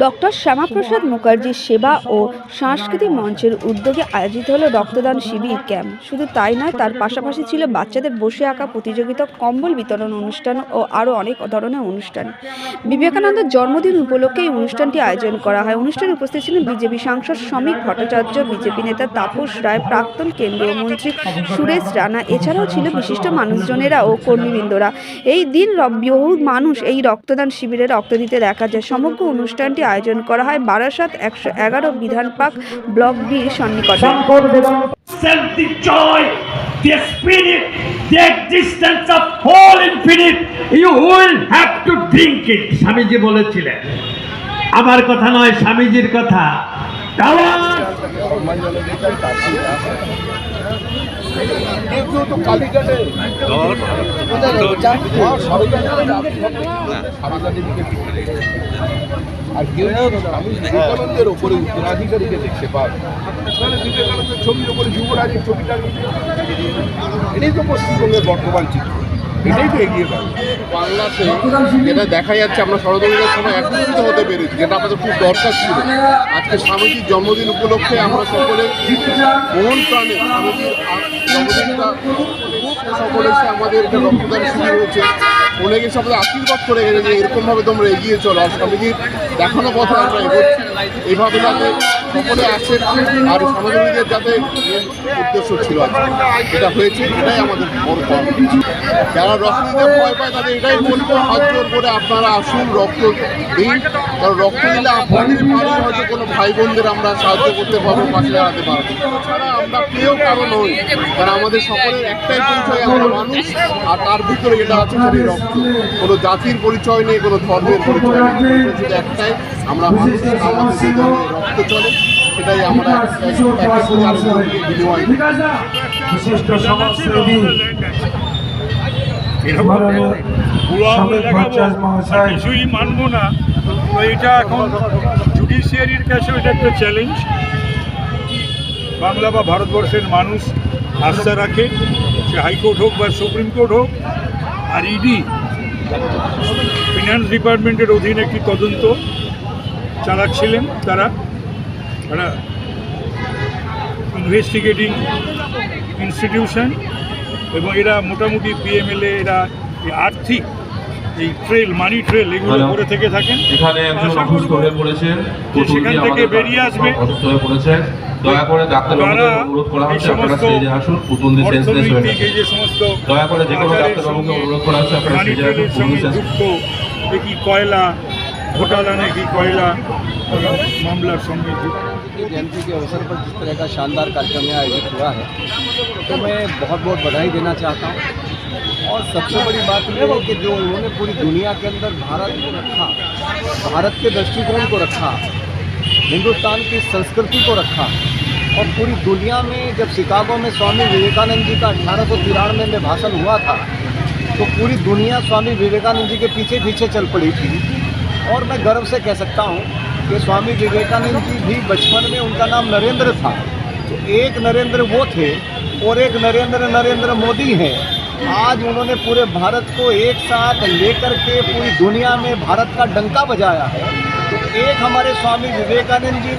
Doctor Shyamaprasad মুখার্জির সেবা ও সাংস্কৃতিক মঞ্চের উদ্যোগে আয়োজিত হলো রক্তদান শিবির ক্যাম্প। শুধু তাই নয়, তার পাশাপাশি ছিল বাচ্চাদের বসে আঁকা প্রতিযোগিতা, কম্বল বিতরণ অনুষ্ঠান ও আরও অনেক ধরনের অনুষ্ঠান। বিবেকানন্দের জন্মদিন উপলক্ষে এই অনুষ্ঠানটি আয়োজন করা হয়। অনুষ্ঠানে উপস্থিত ছিলেন বিজেপি সাংসদ সমীক ভট্টাচার্য, বিজেপি নেতা তাপস রায়, প্রাক্তন কেন্দ্রীয় মন্ত্রী সুরেশ রানা, এছাড়াও ছিল বিশিষ্ট মানুষজনেরা ও কর্মীবৃন্দরা। এই দিন বহু মানুষ এই রক্তদান শিবিরে রক্ত দিতে দেখা যায়। সমগ্র অনুষ্ঠানটি আয়োজন করা হয় বারাসাত 111 বিধান পার্ক ব্লক বি সন্নিকটে। The spirit, the existence of whole infinite, you will have to drink it. Swamiji বলেছিলেন, আমার কথা নয়, স্বামীজির কথা। আর কেউ আমি বিবেকানন্দের ওপরে উত্তরাধিকারীকে দেখতে পাই, বিবেকানন্দের ছবির ওপরে যুবরাজের ছবিটা, এটাই তো পশ্চিমবঙ্গের বর্তমান চিত্র, এটাই তো এগিয়ে যাবে। বাংলাতে যেটা দেখা যাচ্ছে, আমরা শরদোৎসবের সময় একত্রিত হতে পেরেছি, যেটা আমাদের খুব দরকার ছিল। আজকে স্বামীজির জন্মদিন উপলক্ষে আমরা সকলে মন প্রাণে স্বামীজির জন্মদিনটা সকলে এসে আমাদের একটা রক্তদান শিবির হয়েছে। অনেকে এসে আমাদের আশীর্বাদ করে গেছে যে এরকমভাবে তোমরা এগিয়ে চলো, আর স্বামীজির দেখানো পথে আমরা এগোচ্ছি। এইভাবে যাতে সকলে আসেন আর সমাজবাদীদের যাতে উদ্দেশ্য ছিল এটা হয়েছে, এটাই আমাদের বড় পাওয়া। যারা রক্ত দিতে ভয় পায় তাদের এটাই বলবো, হাত জোর করে আপনারা আসুন, রক্ত দিন। কারণ রক্ত দিলে আপনাদের বাড়ির হয়তো কোনো ভাই বোনদের আমরা সাহায্য করতে পারবো, পাশে দাঁড়াতে পারবো। এছাড়া আমরা কেউ কারো নই, কারণ আমাদের সকলের একটাই পরিচয়, আমরা মানুষ। আর তার ভিতরে এটা আছে সেটাই রক্ত। কোনো জাতির পরিচয় নেই, কোনো ধর্মের পরিচয় নেই, শুধু একটাই, আমরা মানুষ। আমাদের যে রক্ত চলে সেটাই আমরা বিনিময়। বিশিষ্ট সমাজসেবী কিছুই মানবো না, তো এটা এখন জুডিশিয়ারির কাছে এটা একটা চ্যালেঞ্জ। বাংলা বা ভারতবর্ষের মানুষ আস্থা রাখে, সে হাইকোর্ট হোক বা সুপ্রিম কোর্ট হোক। আর ইডি ফিনান্স ডিপার্টমেন্টের অধীনে একটি তদন্ত চালাচ্ছিলেন তারা ইনভেস্টিগেটিং ইনস্টিটিউশন, এবং এরা মোটামুটি পিএমএলএ এরা আর্থিক এই ট্রেল, মানি ট্রেল, এগুলো করে থেকে থাকেন। এখানে একজন অসুস্থ হয়ে পড়েছেন, সেখান থেকে বেরিয়ে আসবে। অসুস্থ হয়ে পড়েছেন, দয়া করে ডাক্তারবাবুকে অনুরোধ করা হচ্ছে আপনারা স্টেজে আসুন। পুতুল দিয়ে সেন্সলেস হয়ে গেছে, এই যে সমস্ত দয়া করে যে কোনো ডাক্তারবাবুকে অনুরোধ করা হচ্ছে আপনারা মানি স্টেজে ট্রেলের সঙ্গে আসুন। যুক্ত কি কয়লা घोटाला नाकि कोयला मामला संगे जयंती के अवसर पर जिस तरह का शानदार कार्यक्रम यहाँ आयोजित हुआ है, तो मैं बहुत बहुत बधाई देना चाहता हूँ। और सबसे बड़ी बात यह है कि जो उन्होंने पूरी दुनिया के अंदर भारत को रखा, भारत के दृष्टिकोण को रखा, हिंदुस्तान की संस्कृति को रखा, और पूरी दुनिया में जब शिकागो में स्वामी विवेकानंद जी का 1893 में भाषण हुआ था, तो पूरी दुनिया स्वामी विवेकानंद जी के पीछे पीछे चल पड़ी थी। और मैं गर्व से कह सकता हूँ कि स्वामी विवेकानंद जी भी बचपन में उनका नाम नरेंद्र था, तो एक नरेंद्र वो थे और एक नरेंद्र मोदी हैं। आज उन्होंने पूरे भारत को एक साथ लेकर के पूरी दुनिया में भारत का डंका बजाया है। तो एक हमारे स्वामी विवेकानंद जी